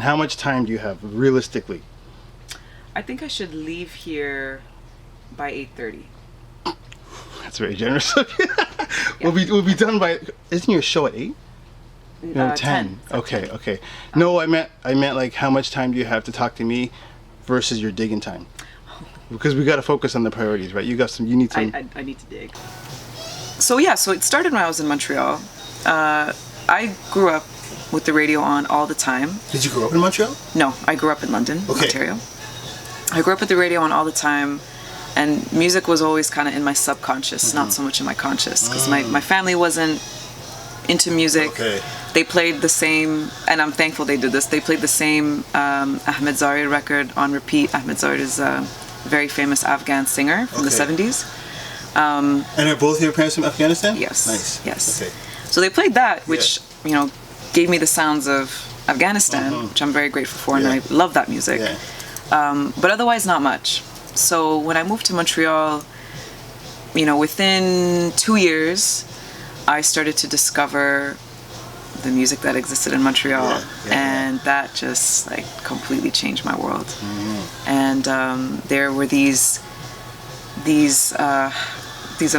And how much time do you have realistically? I think I should leave here by 8:30. That's very generous of you. We'll be done by. Isn't your show at 8? No, 10. Okay, 10. Okay. No, I meant like how much time do you have to talk to me versus your digging time? Because we got to focus on the priorities, right? You need some. I need to dig. So yeah, so it started when I was in Montreal. I grew up with the radio on all the time. Did you grow up in Montreal? No, I grew up in London, Ontario. I grew up with the radio on all the time, and music was always kind of in my subconscious, not so much in my conscious, because my family wasn't into music. Okay. They played the same, and I'm thankful they did this, they played the same Ahmed Zahra record on repeat. Ahmed Zahra is a very famous Afghan singer from the 70s. And are both your parents from Afghanistan? Yes. Nice. Yes. Okay. So they played that, which, you know, gave me the sounds of Afghanistan, which I'm very grateful for, and I love that music. But otherwise, not much. So when I moved to Montreal, you know, within 2 years, I started to discover the music that existed in Montreal, and that just like completely changed my world. And there were these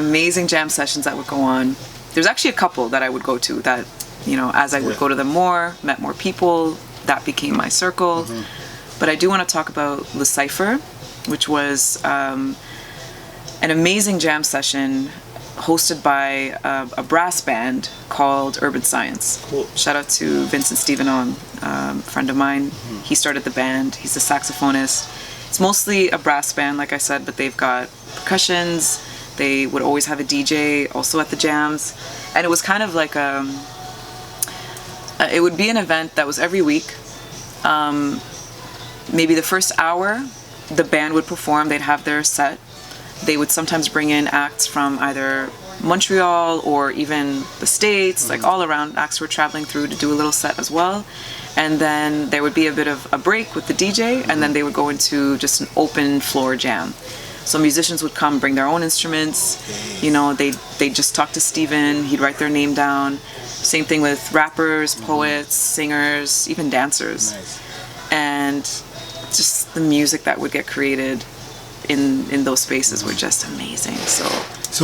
amazing jam sessions that would go on. There's actually a couple that I would go to that, you know, as I would go to them more, met more people, that became my circle. But I do want to talk about Le Cypher, which was an amazing jam session hosted by a brass band called Urban Science. Cool. Shout out to Vincent Stevenon, friend of mine. He started the band. He's a saxophonist. It's mostly a brass band, like I said, but they've got percussions. They would always have a DJ also at the jams. And it was kind of like it would be an event that was every week. Maybe the first hour, the band would perform. They'd have their set. They would sometimes bring in acts from either Montreal or even the States, like all around. Acts were traveling through to do a little set as well. And then there would be a bit of a break with the DJ, and then they would go into just an open floor jam. So musicians would come, bring their own instruments. You know, they'd just talk to Steven. He'd write their name down. Same thing with rappers, poets, singers, even dancers. And just the music that would get created in those spaces were just amazing. So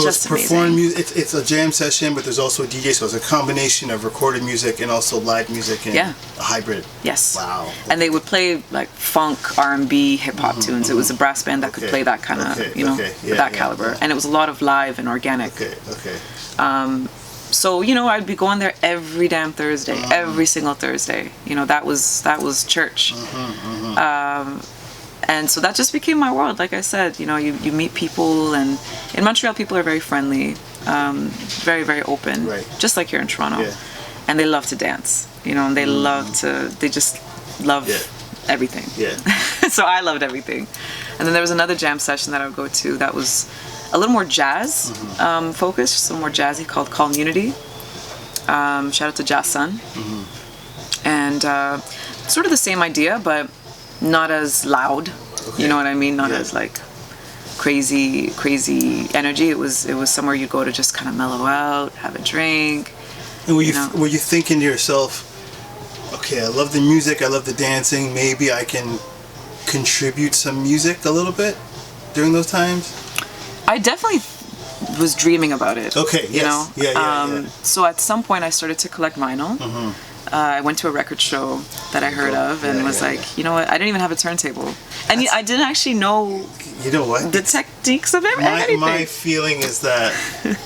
it's performing music. It's a jam session, but there's also a DJ. So it's a combination of recorded music and also live music and a hybrid. Yes. Wow. And they would play like funk, R&B, hip hop tunes. It was a brass band that could play that kind of, that caliber. And it was a lot of live and organic. So, you know, I'd be going there every damn Thursday, every single Thursday. You know, that was church. And so that just became my world. Like I said, you know, you meet people, and in Montreal, people are very friendly, very, very open, just like here in Toronto. And they love to dance, you know, and they just love everything. So I loved everything. And then there was another jam session that I would go to that was a little more jazz focused, just a little more jazzy, called Unity. Shout out to Jazz Sun. And sort of the same idea, but not as loud. You know what I mean? Not as like crazy energy. It was somewhere you go to just kind of mellow out, have a drink. And were you thinking to yourself, okay, I love the music, I love the dancing, maybe I can contribute some music a little bit during those times? I definitely was dreaming about it. Okay, you know? Yeah. So at some point I started to collect vinyl. I went to a record show that I heard of and was like, you know what, I didn't even have a turntable. And I didn't actually know the techniques of anything. My feeling is that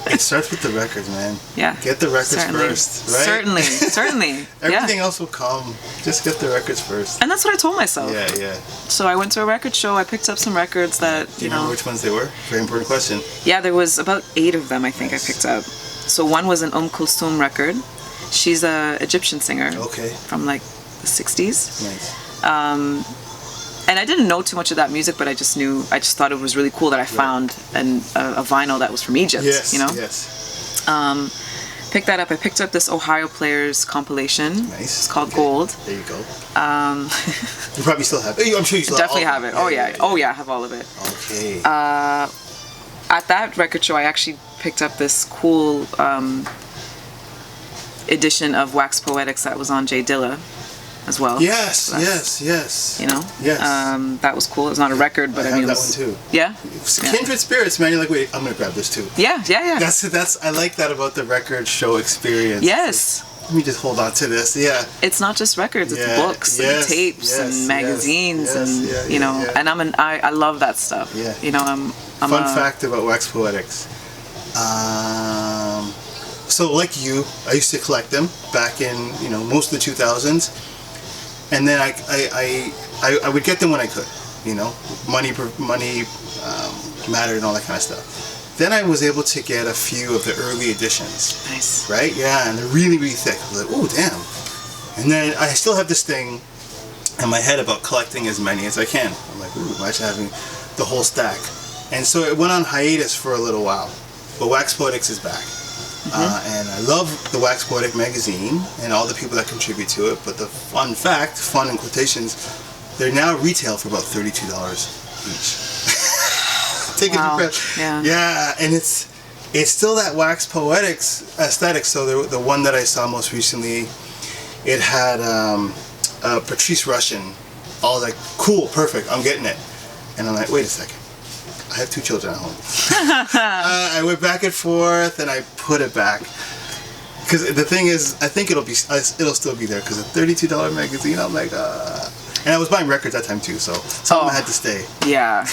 it starts with the records, man. Get the records first, right? Certainly. Everything else will come. Just get the records first. And that's what I told myself. Yeah. So I went to a record show. I picked up some records that, Do you remember which ones they were? Very important question. Yeah, there was about 8 of them, I think. I picked up. So one was an Kulthum record. She's a Egyptian singer. From like the 60s. Nice. And I didn't know too much of that music, but I just thought it was really cool that I found a vinyl that was from Egypt. Yes. You know. Yes. Picked that up. I picked up this Ohio Players compilation. Nice. It's called Gold. There you go. You probably still have it. I'm sure you still definitely have it. Oh yeah, I have all of it. Okay. At that record show, I actually picked up this cool edition of Wax Poetics that was on Jay Dilla. as well. Yes, So yes. You know? Yes. That was cool. It's not a record, but I mean, have that one too. Yeah? Kindred spirits, man. You're like, wait, I'm gonna grab this too. Yeah. That's I like that about the record show experience. Yes. Let me just hold on to this. Yeah. It's not just records, it's books and tapes and magazines and you know, and I love that stuff. Yeah. You know, I'm Fun fact about Wax Poetics. So like you, I used to collect them back in, you know, most of the 2000s. And then I would get them when I could, you know, money mattered and all that kind of stuff. Then I was able to get a few of the early editions. Nice. Right? Yeah, and they're really, really thick. I was like, oh, damn. And then I still have this thing in my head about collecting as many as I can. I'm like, ooh, imagine having the whole stack. And so it went on hiatus for a little while. But Wax Poetics is back. And I love the Wax Poetic magazine and all the people that contribute to it. But the fun fact, fun in quotations, they're now retail for about $32 each. Take wow. it for Yeah, and it's still that Wax Poetics aesthetic. So the one that I saw most recently, it had Patrice Rushen. I was like, cool, perfect, I'm getting it. And I'm like, wait a second, I have 2 children at home. I went back and forth and I put it back. Because the thing is, I think it'll still be there because a $32 magazine, I'm like, And I was buying records that time too, so something had to stay. Yeah.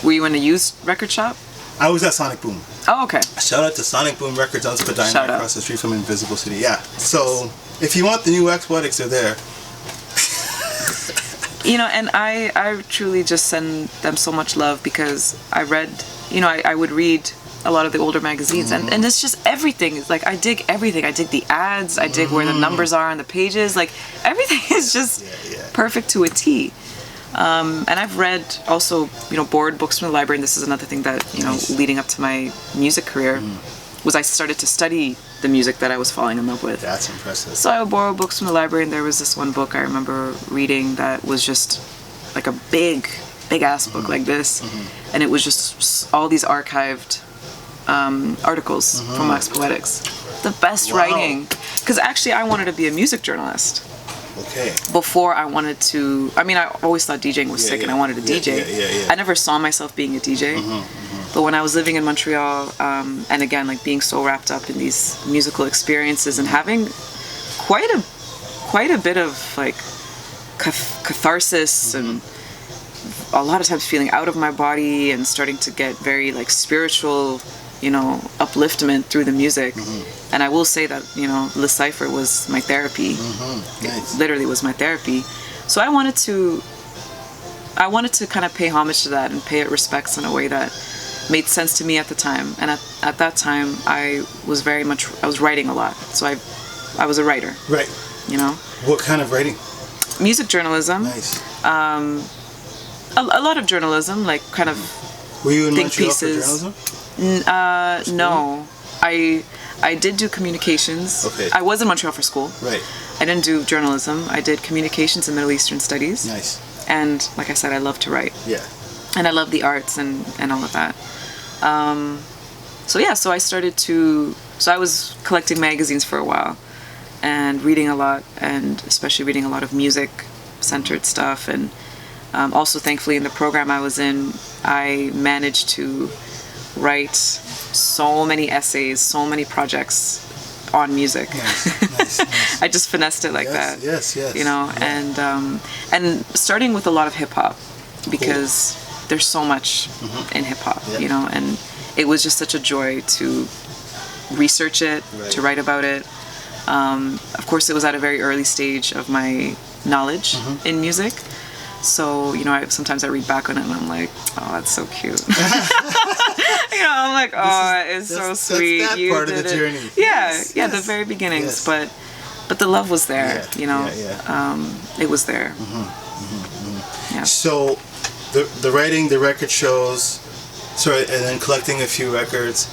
Were you in a used record shop? I was at Sonic Boom. Oh, okay. Shout out to Sonic Boom Records on Spadina across the street from Invisible City. Yeah. So if you want the new Wax Poetics, they're there. You know, and I truly just send them so much love because I read, you know, I would read a lot of the older magazines and it's just everything. It's like I dig everything. I dig the ads, I dig where the numbers are on the pages, like everything is just perfect to a T. And I've read also, you know, borrowed books from the library, and this is another thing that, you know, leading up to my music career was I started to study the music that I was falling in love with. That's impressive. So I would borrow books from the library, and there was this one book I remember reading that was just like a big ass book like this, and it was just all these archived articles from Wax Poetics. The best writing, because actually I wanted to be a music journalist. Okay. Before I wanted to, I mean, I always thought DJing was sick and I wanted to DJ. I never saw myself being a DJ. But when I was living in Montreal, and again, like being so wrapped up in these musical experiences and having quite a bit of like catharsis and a lot of times feeling out of my body and starting to get very like spiritual, you know, upliftment through the music. And I will say that, you know, Le Cypher was my therapy. It literally was my therapy. So I wanted to kind of pay homage to that and pay it respects in a way that made sense to me at the time. And at that time, I was writing a lot. So I was a writer. Right. You know? What kind of writing? Music journalism. Nice. A lot of journalism, like kind of Were you in think Montreal pieces. for journalism? No. I did do communications. Okay. I was in Montreal for school. Right. I didn't do journalism. I did communications and Middle Eastern studies. Nice. And like I said, I love to write. Yeah. And I love the arts and all of that. So I started to... So I was collecting magazines for a while and reading a lot, and especially reading a lot of music-centered stuff. And also, thankfully, in the program I was in, I managed to write so many essays, so many projects on music. Nice. I just finessed it like that. Yes. You know, and starting with a lot of hip hop, because there's so much in hip hop, you know, and it was just such a joy to research it, to write about it. Of course, it was at a very early stage of my knowledge in music. So, you know, sometimes I read back on it and I'm like, oh, that's so cute. You know, I'm like, oh, it's so sweet. That's that part of the journey. Yeah, the very beginnings. But the love was there, you know. It was there. Yeah. So, the writing, the record shows, and then collecting a few records.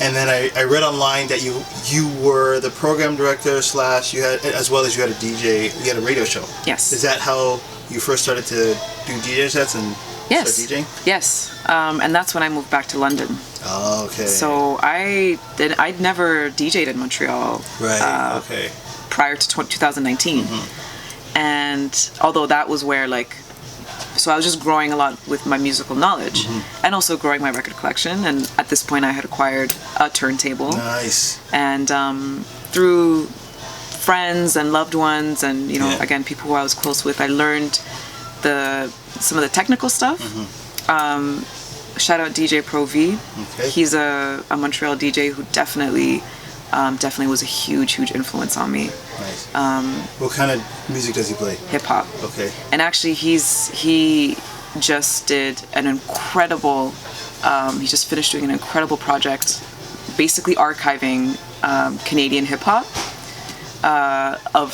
And then I read online that you were the program director / you had, as well as you had a DJ, you had a radio show. Yes. Is that how you first started to do DJ sets and start DJing? Yes. And that's when I moved back to London. Oh, okay. So I'd never DJ'd in Montreal. Right. Okay. Prior to 2019. And although that was where so I was just growing a lot with my musical knowledge and also growing my record collection. And at this point I had acquired a turntable. Nice. And through friends and loved ones and, again, people who I was close with, I learned some of the technical stuff. Shout out DJ Pro V. Okay. He's a Montreal DJ who definitely was a huge influence on me. Nice. What kind of music does he play? Hip hop. Okay. And actually, he just did an incredible. He just finished doing an incredible project, basically archiving Canadian hip hop, of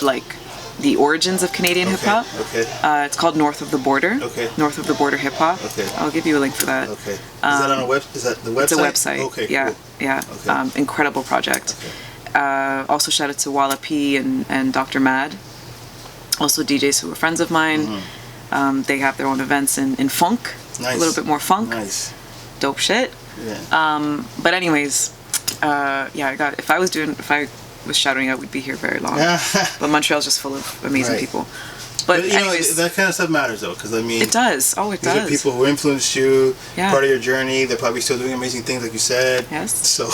the origins of Canadian hip hop. Okay. It's called North of the Border. Okay. North of the Border hip hop. Okay. I'll give you a link for that. Okay. Is that on a web? Is that the website? It's a website. Okay. Yeah. Cool. Yeah. Okay. Incredible project. Okay. Also shout out to Walla P and Dr. Mad. Also DJs who are friends of mine. They have their own events in funk. Nice. A little bit more funk. Nice. Dope shit. Yeah. But anyways, if I was shouting out, we'd be here very long. But Montreal's just full of amazing people. But anyways, that kind of stuff matters though, because I mean, it does. Oh, it these does. are people who influenced you, Yeah. part of your journey. They're probably still doing amazing things, like you said. Yes. So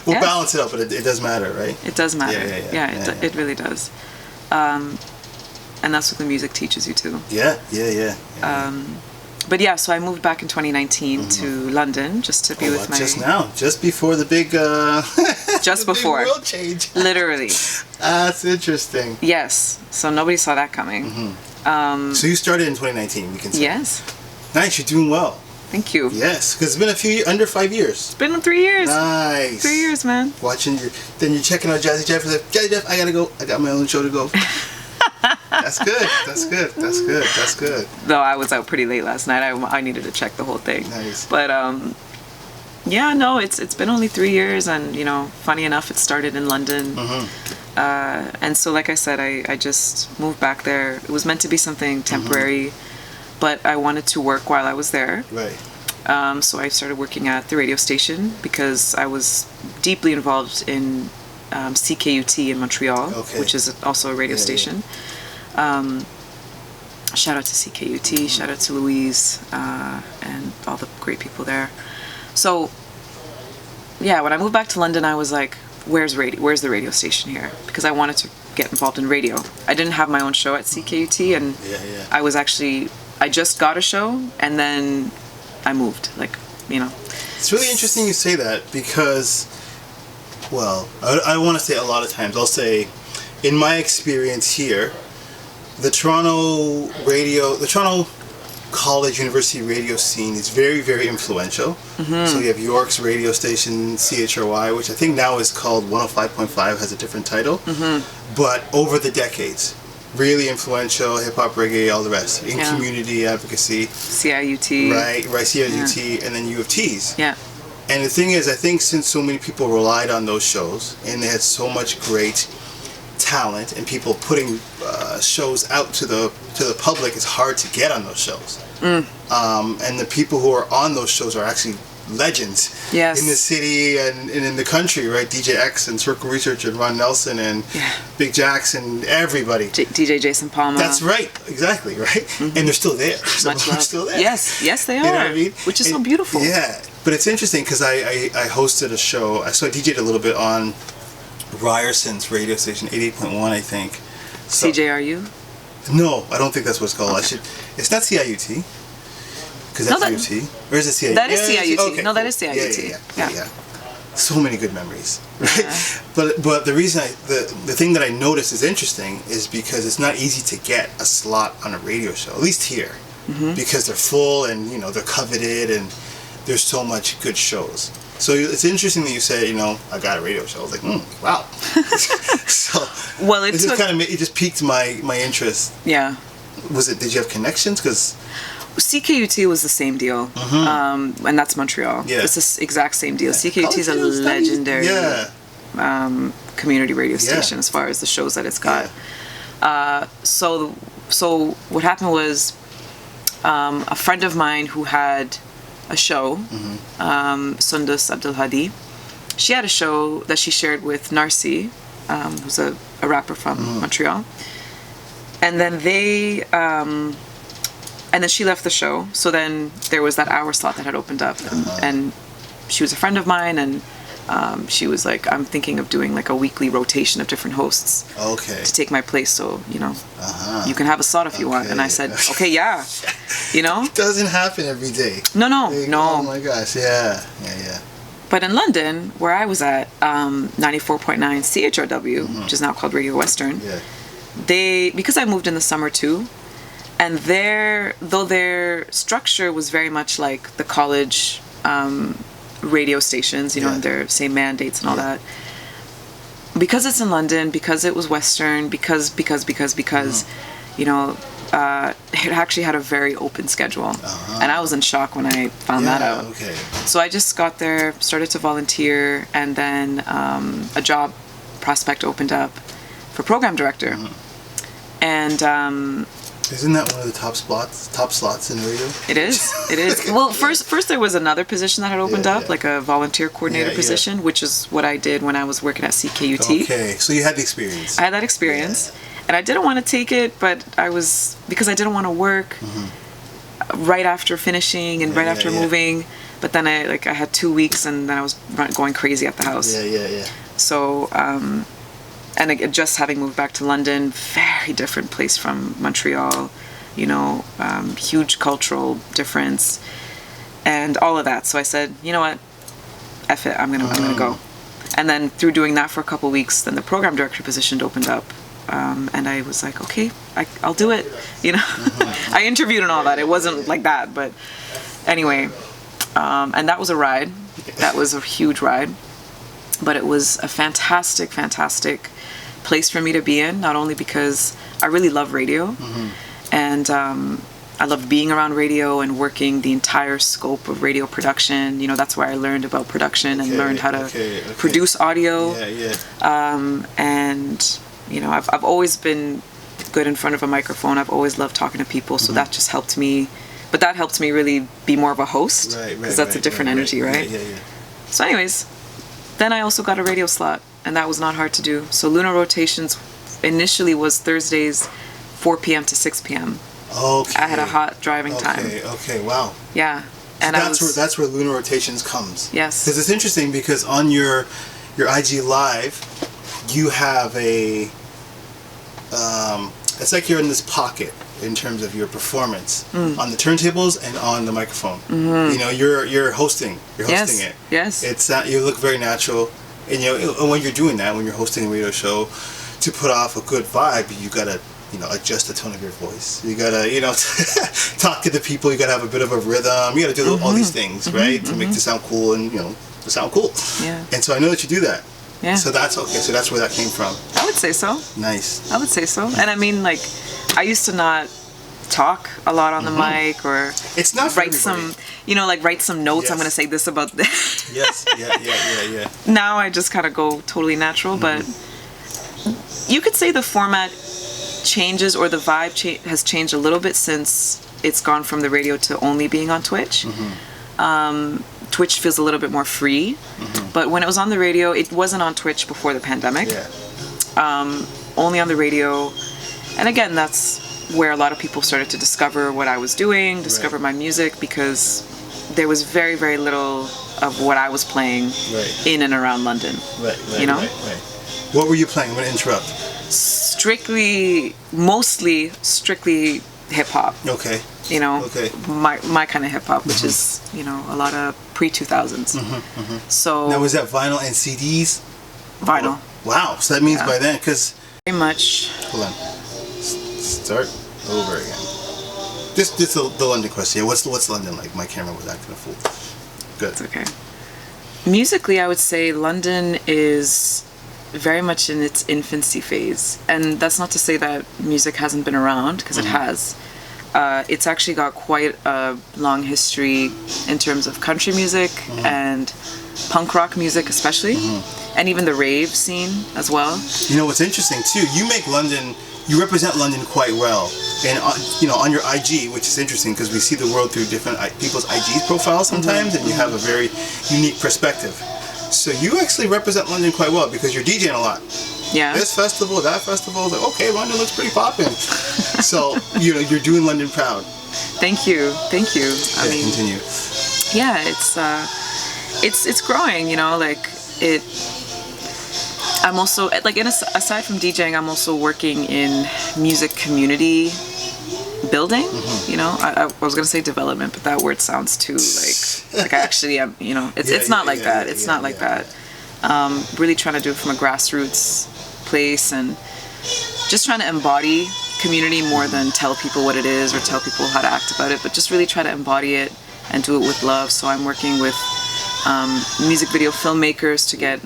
we'll balance it out, but it does matter, right? It does matter. Yeah, It really does. And that's what the music teaches you too. Yeah. But yeah, so I moved back in 2019 to London just to be with my... Just before the big... just the before. Big world change. Literally. That's interesting. Yes. So nobody saw that coming. So you started in 2019, we can say. Yes. Nice, you're doing well. Thank you. Yes, because it's been under 5 years. It's been 3 years. Nice. 3 years, man. Then you're checking out Jazzy Jeff. Like, Jazzy Jeff, I gotta go. I got my own show to go. That's good. Though I was out pretty late last night. I needed to check the whole thing. Nice. But yeah, no, it's been only 3 years, and funny enough, it started in London. And so, like I said, I just moved back there. It was meant to be something temporary, but I wanted to work while I was there. Right. So I started working at the radio station because I was deeply involved in CKUT in Montreal, which is also a radio station. Shout out to CKUT, shout out to Louise, and all the great people there. So, yeah, when I moved back to London, I was like, where's the radio station here? Because I wanted to get involved in radio. I didn't have my own show at CKUT, and I just got a show, and then I moved, It's really interesting you say that, because, well, I want to say a lot of times, I'll say, in my experience here, the Toronto college university radio scene is very, very influential. So you have York's radio station, CHRY, which I think now is called 105.5, has a different title. But over the decades, really influential, hip-hop, reggae, all the rest, in community advocacy. CIUT. Right, CIUT, and then U of T's. Yeah. And the thing is, I think since so many people relied on those shows, and they had so much great talent, and people putting shows out to the public, it's hard to get on those shows. And the people who are on those shows are actually legends in the city and in the country, right? DJ X and Circle Research and Ron Nelson and Big Jax and everybody. DJ Jason Palmer. That's right, exactly, right? And they're still there. Some of them are still there. Yes, they are. You know what I mean? Which is so beautiful. Yeah, but it's interesting because I hosted a show. So I DJ'd a little bit on Ryerson's radio station, 88.1, I think. So, CJRU? No, I don't think that's what it's called. Okay. It's not CIUT. Because that's UT. Or is it CIUT? That is CIUT. Okay, no, that is CIUT. Yeah. So many good memories. Right? But the reason the thing that I noticed is interesting is because it's not easy to get a slot on a radio show, at least here. Because they're full and, they're coveted and there's so much good shows. So it's interesting that you say, I got a radio show. I was like, wow. So well, it just piqued my interest. Yeah. Did you have connections? Because CKUT was the same deal, and that's Montreal. Yeah. It's the exact same deal. CKUT is a legendary community radio station as far as the shows that it's got. So what happened was a friend of mine who had a show, Sundus Abdul Hadi, she had a show that she shared with Narcy, who's a rapper from Montreal. And then and then she left the show. So then there was that hour slot that had opened up, and she was a friend of mine, and she was like, I'm thinking of doing like a weekly rotation of different hosts. Okay. To take my place, so you can have a slot if you want. And I said, okay, yeah. It doesn't happen every day. No. Oh my gosh, yeah. But in London, where I was at, 94.9 CHRW, which is now called Radio Western, because I moved in the summer too, and though their structure was very much like the college radio stations, and their same mandates and all that. Because it's in London, because it was Western, because it actually had a very open schedule. And I was in shock when I found that out. Okay. So I just got there, started to volunteer, and then a job prospect opened up for program director. And isn't that one of the top slots in radio? It is. Well, first there was another position that had opened up, like a volunteer coordinator position, which is what I did when I was working at CKUT. Okay, so you had the experience. I had that experience, and I didn't want to take it, but because I didn't want to work right after finishing and right after moving. But then I had 2 weeks, and then I was going crazy at the house. Yeah. So. And just having moved back to London, very different place from Montreal, huge cultural difference, and all of that. So I said, you know what, F it, I'm gonna go. And then through doing that for a couple of weeks, then the program director position opened up, and I was like, okay, I'll do it. I interviewed and all that. It wasn't like that, but anyway, and that was a ride. That was a huge ride, but it was a fantastic place for me to be in, not only because I really love radio, and I love being around radio and working the entire scope of radio production. That's where I learned about production and learned how to produce audio. And I've always been good in front of a microphone. I've always loved talking to people, so that just helped me. But that helped me really be more of a host, because that's a different energy, right? So anyways, then I also got a radio slot, and that was not hard to do. So Lunar Rotations initially was Thursdays, 4 p.m. to 6 p.m. Okay. I had a hot driving time. Okay, wow. Yeah. And that's where Lunar Rotations comes. Yes. Because it's interesting, because on your IG Live, you have it's like you're in this pocket in terms of your performance on the turntables and on the microphone. You're hosting. You're hosting it. Yes. It's you look very natural, and when you're doing that, when you're hosting a radio show, to put off a good vibe, you gotta adjust the tone of your voice. You gotta talk to the people. You gotta have a bit of a rhythm. You gotta do all these things, right, to make this sound cool and to sound cool. Yeah. And so I know that you do that. Yeah. So that's okay. So that's where that came from. I would say so. Nice. I would say so. And I mean, I used to not talk a lot on the mic, or it's not write some, write some notes. Yes. I'm gonna say this about this. Yes. Yeah. Now I just kind of go totally natural, but you could say the format changes, or the vibe has changed a little bit since it's gone from the radio to only being on Twitch. Twitch feels a little bit more free, but when it was on the radio, it wasn't on Twitch before the pandemic. Only on the radio, and again, that's where a lot of people started to discover what I was doing, discover my music, because there was very, very little of what I was playing in and around London. Right. What were you playing? I'm going to interrupt. Mostly strictly hip hop. Okay. My kind of hip hop, which is, a lot of pre-2000s. So now, was that vinyl and CDs? Vinyl. Wow. So that means by then, because very much. Hold on. Start over again. Just the London question. What's London like? My camera was acting a fool. Good. It's okay. Musically, I would say London is very much in its infancy phase, and that's not to say that music hasn't been around, because it has. It's actually got quite a long history in terms of country music and punk rock music, especially, and even the rave scene as well. What's interesting too, you represent London quite well, and on your IG, which is interesting because we see the world through different people's IG profiles sometimes, and you have a very unique perspective. So you actually represent London quite well, because you're DJing a lot. Yeah. This festival, that festival. I was like, okay, London looks pretty poppin'. So, you know, you're doing London proud. Thank you. Thank you. I mean, continue. Yeah, it's growing, you know, like it. I'm also like aside from DJing, I'm also working in music community building. You know, I was gonna say development, but that word sounds too like I actually am. You know, it's not like that. It's not like that. Really trying to do it from a grassroots place and just trying to embody community more than tell people what it is or tell people how to act about it, but just really try to embody it and do it with love. So I'm working with music video filmmakers to get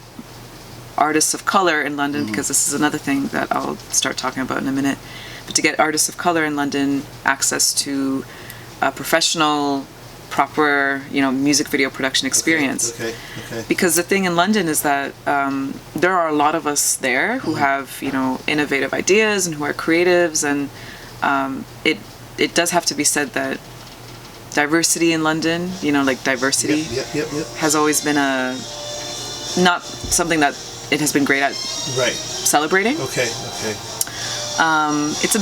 artists of color in London, because this is another thing that I'll start talking about in a minute, but to get artists of color in London access to a professional, proper, you know, music video production experience. Okay. Because the thing in London is that there are a lot of us there who have, you know, innovative ideas and who are creatives, and it does have to be said that diversity in London, you know, like diversity has always been not something that it has been great at celebrating.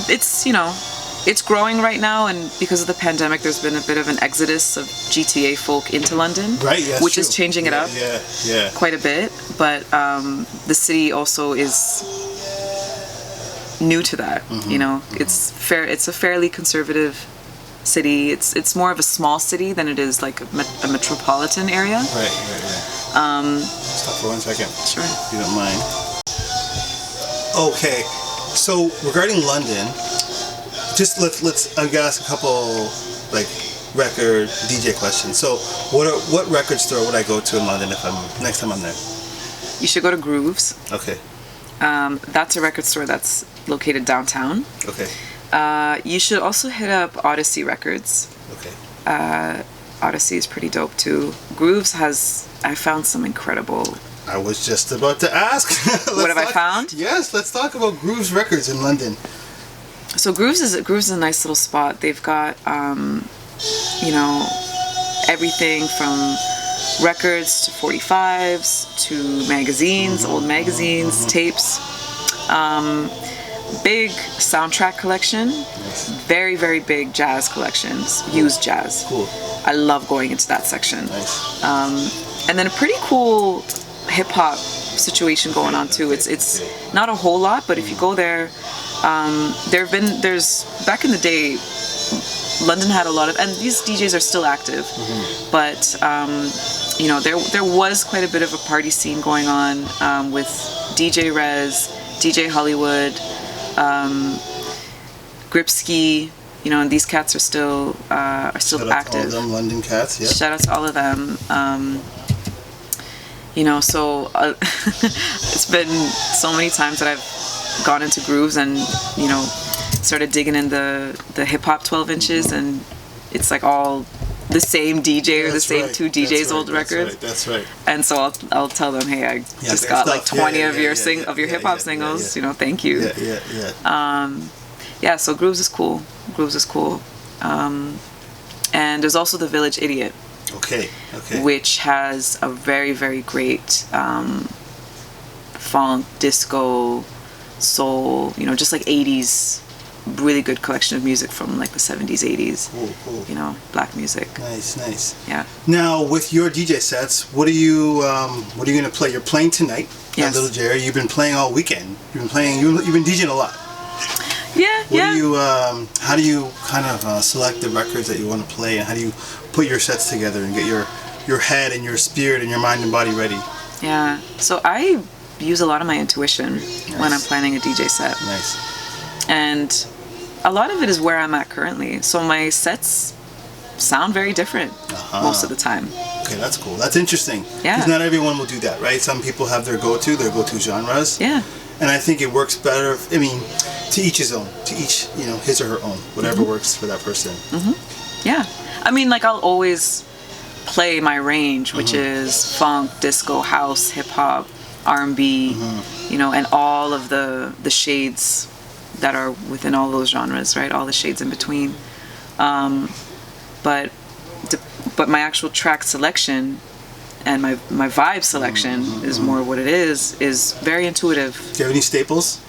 It's you know, it's growing right now, and because of the pandemic, there's been a bit of an exodus of GTA folk into London, which is changing it up quite a bit. But the city also is new to that. You know, it's a fairly conservative city. It's more of a small city than it is like a metropolitan area. Stop for 1 second. Sure. If you don't mind. Okay, so regarding London, just let's I'm gonna ask a couple like record DJ questions. So what record store would I go to in London if next time I'm there? You should go to Grooves. Okay. That's a record store that's located downtown. Okay. You should also hit up Odyssey Records. Okay. Odyssey is pretty dope too. Grooves I found some incredible. I was just about to ask. What have I found? Yes, let's talk about Grooves Records in London. So Grooves is a nice little spot. They've got you know, everything from records to 45s to magazines, old magazines, tapes. Big soundtrack collection. Nice. Very, very big jazz collections. Used jazz. Cool. I love going into that section. Nice. And then a pretty cool hip hop situation going on too. It's not a whole lot, but if you go there, there's back in the day, London had a lot of, and these DJs are still active, but you know, there was quite a bit of a party scene going on with DJ Rez, DJ Hollywood, Gripski, you know, and these cats are still active. Shout out to all of them London cats, yeah. Shout out to all of them. You know, so it's been so many times that I've gone into Grooves and, you know, started digging in the hip hop 12 inches, and it's like all the same DJ or the same two DJs' old records. That's right. And so I'll tell them, hey, I just got like 20 of your hip hop singles. You know, thank you. Yeah. So Grooves is cool. And there's also the Village Idiot. Okay. Which has a very, very great funk, disco, soul, you know, just like 80s, really good collection of music from like the 70s, 80s. Cool. You know, black music. Nice. Yeah. Now, with your DJ sets, what are you going to play? You're playing tonight at Little Jerry. You've been playing all weekend. You've been DJing a lot. Yeah. How do you kind of select the records that you want to play, and how do you put your sets together and get your head and your spirit and your mind and body ready? Yeah. So I use a lot of my intuition when I'm planning a DJ set. Nice. And a lot of it is where I'm at currently. So my sets sound very different most of the time. Okay, that's cool. That's interesting. Yeah. Because not everyone will do that, right? Some people have their go-to genres. Yeah. And I think it works better, I mean, to each his own. To each, you know, his or her own. Whatever works for that person. Yeah. I mean, like, I'll always play my range, which is funk, disco, house, hip-hop, R&B, you know, and all of the shades that are within all those genres, right? All the shades in between. But my actual track selection and my vibe selection is more what it is very intuitive. Do you have any staples?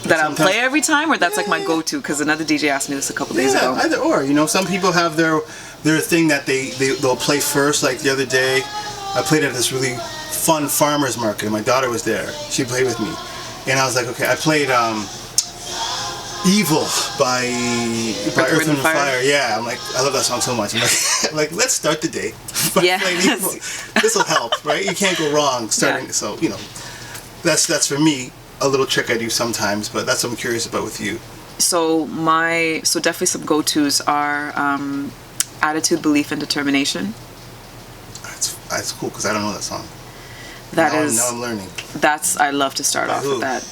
That I'll play every time, or that's like my go-to? Because another DJ asked me this a couple days ago. Either or. You know, some people have their thing that they'll play first. Like the other day, I played at this really fun farmers market, and my daughter was there. She played with me, and I was like, okay. I played "Evil" by Earth, Wind & Fire. Yeah, I'm like, I love that song so much. I'm like, let's start the day. This will help, right? You can't go wrong starting. Yeah. So you know, that's for me. A little trick I do sometimes, but that's what I'm curious about with you. So definitely some go-tos are Attitude, Belief, and Determination. That's cool because I don't know that song. Now I'm learning. I love to start off with that.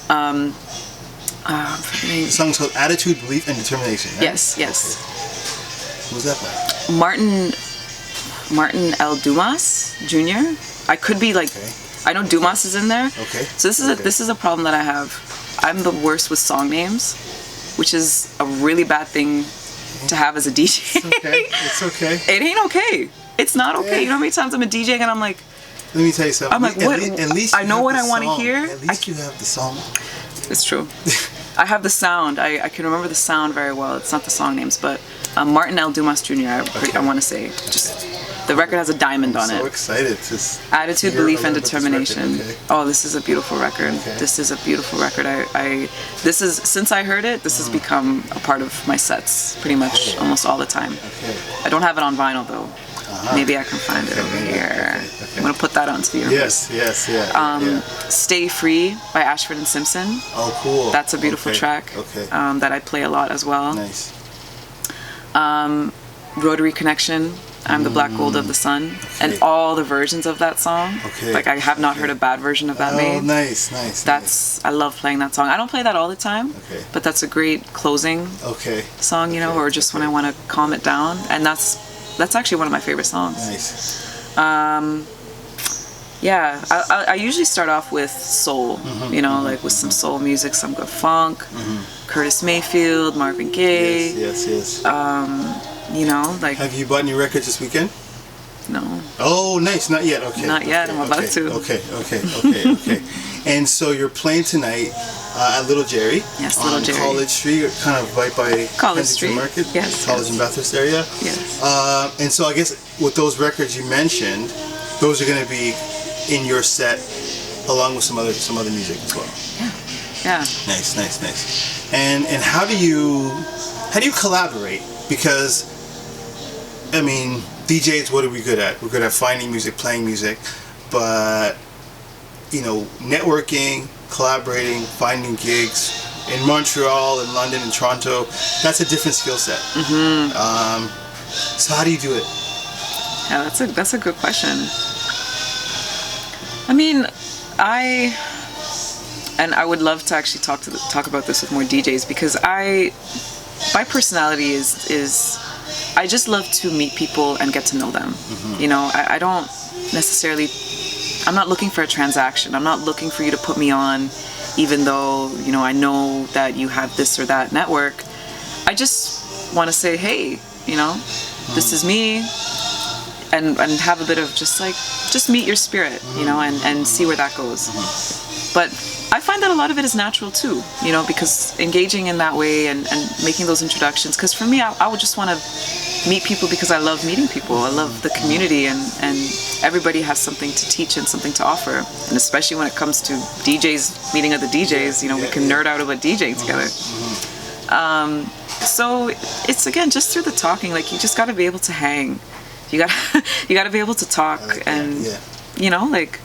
The song's called Attitude, Belief, and Determination. Right? Yes. Okay. Who's that by? Martin L. Dumas Jr. I could be like. Okay. I know Dumas is in there. Okay. So this is a problem that I have. I'm the worst with song names, which is a really bad thing to have as a DJ. It's okay. It ain't okay. It's not okay. You know how many times I'm a DJ and I'm like, let me tell you something. I'm like, what? At least I know what I want to hear. At least you have the song. It's true. I have the sound. I can remember the sound very well. It's not the song names, but Martin L. Dumas Jr. I want to say just. The record has a diamond on it. So excited. Attitude, Belief, and Determination. Okay. Oh, this is a beautiful record. Okay. This is a beautiful record. Since I heard it, this has become a part of my sets pretty much almost all the time. Okay. I don't have it on vinyl though. Maybe I can find it over here. Okay. I'm gonna put that onto you. Yes, yeah. Stay Free by Ashford and Simpson. Oh, cool. That's a beautiful track. Okay. That I play a lot as well. Nice. Rotary Connection. I'm the Black Gold of the Sun, and all the versions of that song. Okay. Like I have not heard a bad version of that made. Oh, nice. I love playing that song. I don't play that all the time, but that's a great closing song, you know, or just when I want to calm it down, and that's actually one of my favorite songs. Nice. Yeah, I usually start off with soul, you know, like with some soul music, some good funk, Curtis Mayfield, Marvin Gaye. Yes. You know, like. Have you bought any records this weekend? No. Oh, nice. Not yet. Okay. Not yet. I'm about to. Okay. And so you're playing tonight at Little Jerry. Yes, Little Jerry. On College Street, kind of right by College Street Market. Yes. College and Bathurst area. Yes. And so I guess with those records you mentioned, those are going to be in your set along with some other music as well. Yeah. Nice. And how do you collaborate? Because I mean, DJs, what are we good at? We're good at finding music, playing music, but you know, networking, collaborating, finding gigs in Montreal, in London, in Toronto, that's a different skill set. So how do you do it? Yeah, that's a good question. I mean, I would love to actually talk about this with more DJs, because my personality is I just love to meet people and get to know them. You know, I don't necessarily, I'm not looking for a transaction. I'm not looking for you to put me on, even though, you know, I know that you have this or that network. I just want to say, hey, you know, this is me, and have a bit of just meet your spirit, you know, and see where that goes. But I find that a lot of it is natural too, you know, because engaging in that way and making those introductions, because for me, I would just want to meet people because I love meeting people. I love the community, and everybody has something to teach and something to offer. And especially when it comes to DJs, meeting other DJs, you know, we can nerd out about DJing together. So it's, again, just through the talking, like you just got to be able to hang. You got to be able to talk you know, like,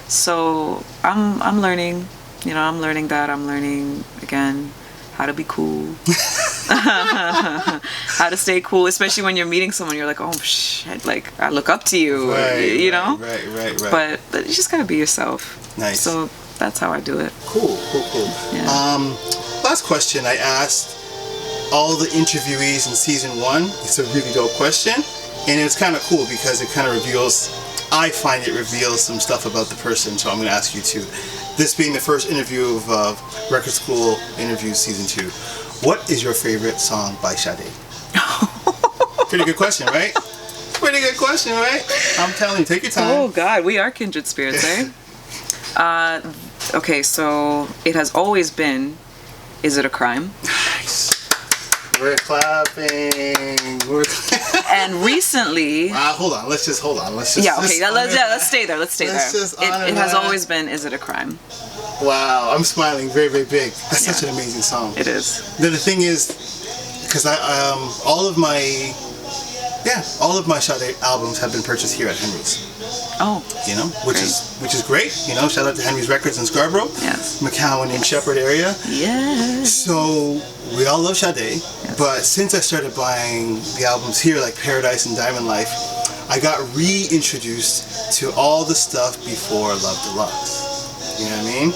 so I'm learning, you know, I'm learning that. I'm learning, again, how to be cool. How to stay cool, especially when you're meeting someone. You're like, oh shit, like I look up to you, you know. Right. But you just gotta be yourself. Nice. So that's how I do it. Cool. Yeah. Last question I asked all the interviewees in season 1. It's a really dope question, and it's kind of cool because it kind of reveals. I find it reveals some stuff about the person. So I'm going to ask you too. This being the first interview of Record School Interviews Season 2. What is your favorite song by Sade? Pretty good question, right? pretty good question, right? I'm telling you, take your time. Oh God, we are kindred spirits, eh? Okay, so it has always been. Is it a crime? Nice. We're clapping. And recently. Hold on. Let's just. Yeah. Okay. Let's stay there. Let's stay there. It has always been. Is it a crime? Wow. I'm smiling very, very big. That's such an amazing song. It is. The thing is, because all of my Sade albums have been purchased here at Henry's. Oh. You know, which is great. You know, shout out to Henry's Records in Scarborough. Yes. McCowan and Shepherd area. Yes. So we all love Sade, but since I started buying the albums here, like Paradise and Diamond Life, I got reintroduced to all the stuff before Love Deluxe. You know what I mean?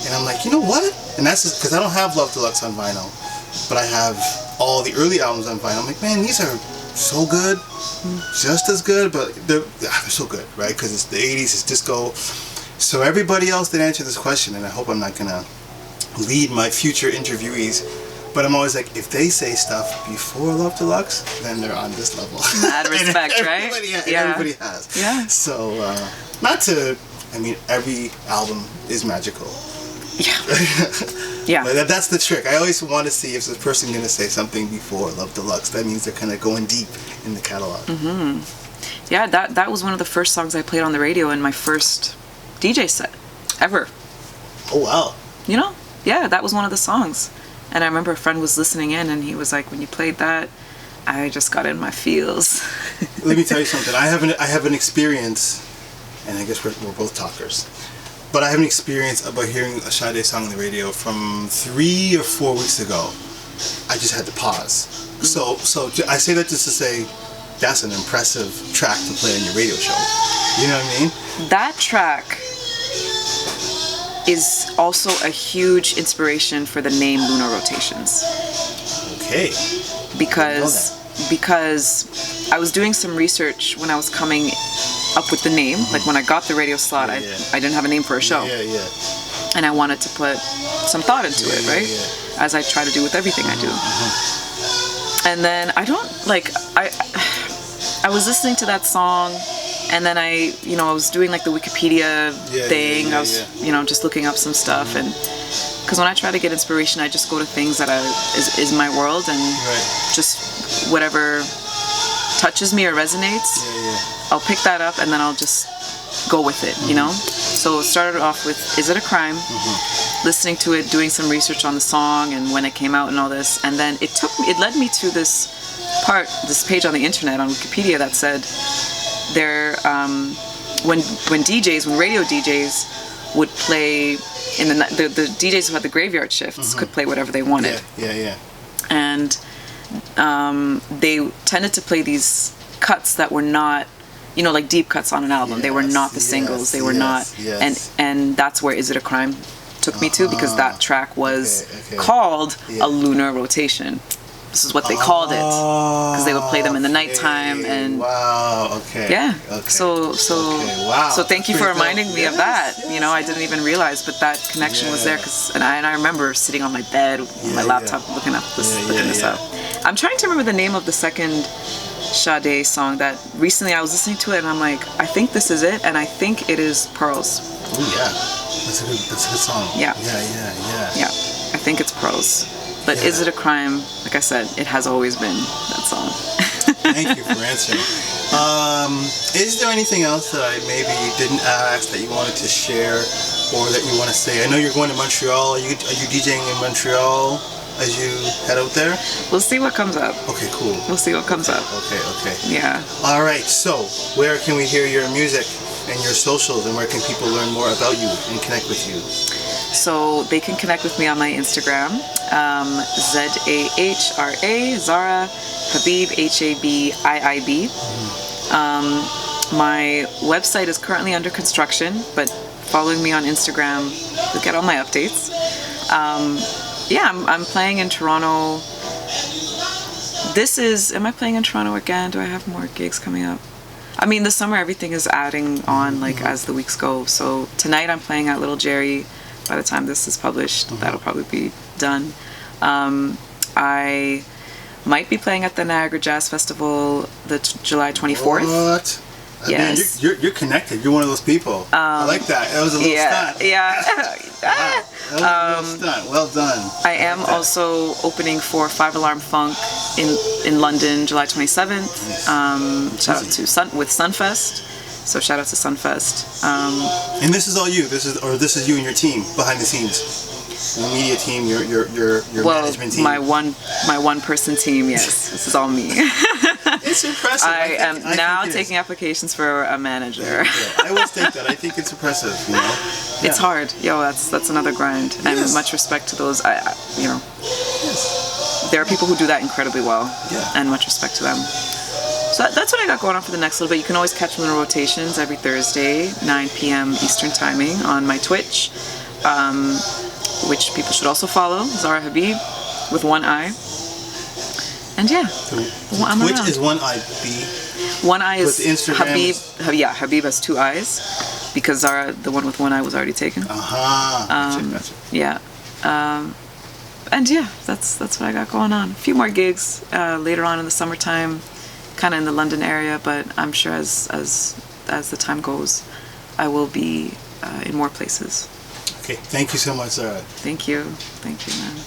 And I'm like, you know what? And that's just because I don't have Love Deluxe on vinyl, but I have all the early albums on vinyl. I'm like, man, these are so good, just as good, but they're so good, right? Because it's the 80s, it's disco. So everybody else that answered this question, and I hope I'm not gonna lead my future interviewees, but I'm always like, if they say stuff before Love Deluxe, then they're on this level. Mad respect, right? Everybody has. Yeah. So, every album is magical. Yeah. Yeah. But that's the trick. I always want to see if this person going to say something before Love Deluxe. That means they're kind of going deep in the catalog. Mm-hmm. Yeah, that was one of the first songs I played on the radio in my first DJ set ever. Oh, wow. You know? Yeah, that was one of the songs. And I remember a friend was listening in and he was like, when you played that, I just got in my feels. Let me tell you something. I have an experience, and I guess we're both talkers. But I have an experience about hearing a Sade song on the radio from 3 or 4 weeks ago. I just had to pause. So I say that just to say that's an impressive track to play on your radio show. You know what I mean? That track is also a huge inspiration for the name Lunar Rotations. Okay. Because I was doing some research when I was coming up with the name. Like when I got the radio slot, I didn't have a name for a show. And I wanted to put some thought into it, right? As I try to do with everything I do. And then I was listening to that song, and then I was doing like the Wikipedia thing. I was, just looking up some stuff, and because when I try to get inspiration, I just go to things that is my world, and just whatever touches me or resonates, I'll pick that up, and then I'll just go with it, So it started off with Is It a Crime? Listening to it, doing some research on the song and when it came out and all this, and then it led me to this page on the internet on Wikipedia that said when radio DJs would play in the DJs who had the graveyard shifts could play whatever they wanted. And they tended to play these cuts that were not, like deep cuts on an album. They were not the singles. They were not, and that's where Is It a Crime took me to, because that track was called a lunar rotation. This is what they called it, because they would play them in the nighttime and So thank you for reminding me of that. I didn't even realize, but that connection was there, and I remember sitting on my bed with my laptop looking this up. I'm trying to remember the name of the second Sade song that recently I was listening to it, and I'm like, I think this is it, and I think it is Pearls. Oh yeah, that's a good song. Yeah, I think it's Pearls. But Is It a Crime? Like I said, it has always been that song. Thank you for answering. Is there anything else that I maybe didn't ask that you wanted to share, or that you want to say? I know you're going to Montreal. Are you DJing in Montreal as you head out there? We'll see what comes up. Okay, cool. We'll see what comes up. Okay. Yeah. All right. So, where can we hear your music and your socials, and where can people learn more about you and connect with you? So they can connect with me on my Instagram, Zahra Habib, HABIIB. My website is currently under construction, but following me on Instagram, you'll get all my updates. I'm playing in Toronto. Am I playing in Toronto again? Do I have more gigs coming up? I mean, this summer everything is adding on as the weeks go. So tonight I'm playing at Little Jerry. By the time this is published, that'll probably be done. I Might be playing at the Niagara Jazz Festival the July 24th. What? Yes. Man, you're connected. You're one of those people. I like that. That was a little stunt. Yeah. Wow. That was a little stunt. Well done. I am also opening for Five Alarm Funk in London, July 27th. Shout out to Sunfest. So shout out to Sunfest. And this is all you. This is you and your team behind the scenes. Your media team, your management team. My one person team. Yes, this is all me. It's impressive. I am now taking applications for a manager. Yeah, I always think that. I think it's impressive. You know, it's hard. Yo, that's another grind. And much respect to those. There are people who do that incredibly well. Yeah. And much respect to them. So that's what I got going on for the next little bit. You can always catch me in the rotations every Thursday, 9 p.m. Eastern timing on my Twitch, which people should also follow, Zahra Habib, with one eye. And yeah, I'm Twitch around. is one eye, B. One eye is Instagram Habib. Habib has two eyes because Zahra, the one with one eye, was already taken. Gotcha. Yeah. And yeah, that's what I got going on. A few more gigs later on in the summertime, kind of in the London area, but I'm sure as the time goes, I will be in more places. Okay, thank you so much, Zahra. Thank you, man.